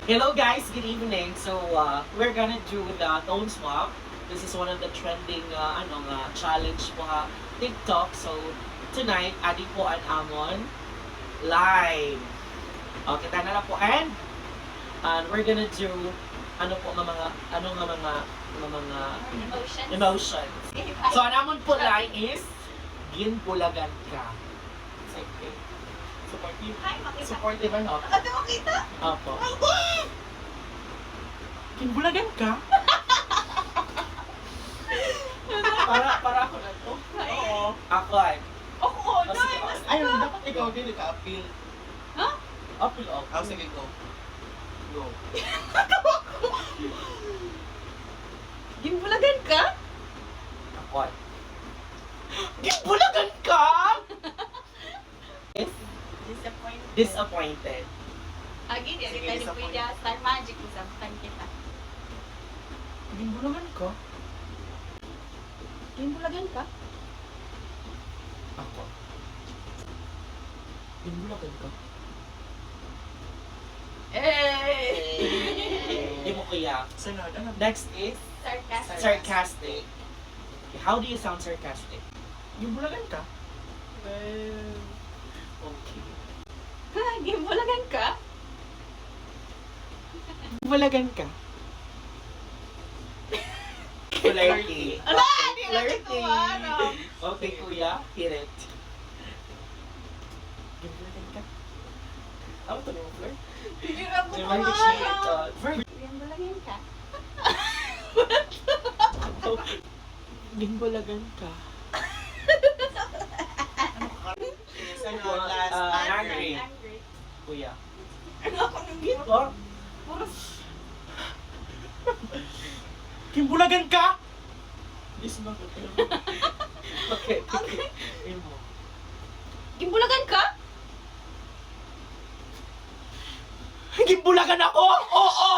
Hello guys, good evening. So we're gonna do the tone swap. This is one of the trending challenge po TikTok. So tonight, adi po ang amon live. Okay, tana na po and we're gonna do mga emotions. So ang amon po line is ginbulagan ka. Okay. Supportive. Supportive ano? Ano makita? Opo. Kinbulagan ka? para ako na to. Oo. Ako ay. Oo, Sige, nice! ayun, dapat ikaw din ka-appeal. Ha? Appeal ako. Sige, go. Go. Gimbulagan ka? Ako ay. Kinbulagan ka? Yes. Disappointed. Disappointed. Agi, di Sige, kita ni disappointed. Pwede Star Magic. Isang kita. Kinbulagan ka? Gimbulagan ka? Ako. Kinbulagan ka? Eh! Hindi mo kaya. Sunod, ano? Next is Sarcastic. sarcastic. How do you sound sarcastic? Kinbulagan ka? Okay. Ha? Gimbulagan ka? Bulagan ka. Flirty. Ala! Okay, Di lang ito, ano? Okay, kuya. Hit it. Bulagan ka. Ano to yung flirt? Hindi na ko Very kumano. shit. Very Gimbulagan ka? Gimbulagan ka. Sunod, last. Angry. Angry. Kuya. Ano ako nang gito? Oh, Puro Kimbulagan ka? Listen mo. Okay. Okay. Imo. Gimbulagan ka? Gimbulagan ako? Oo!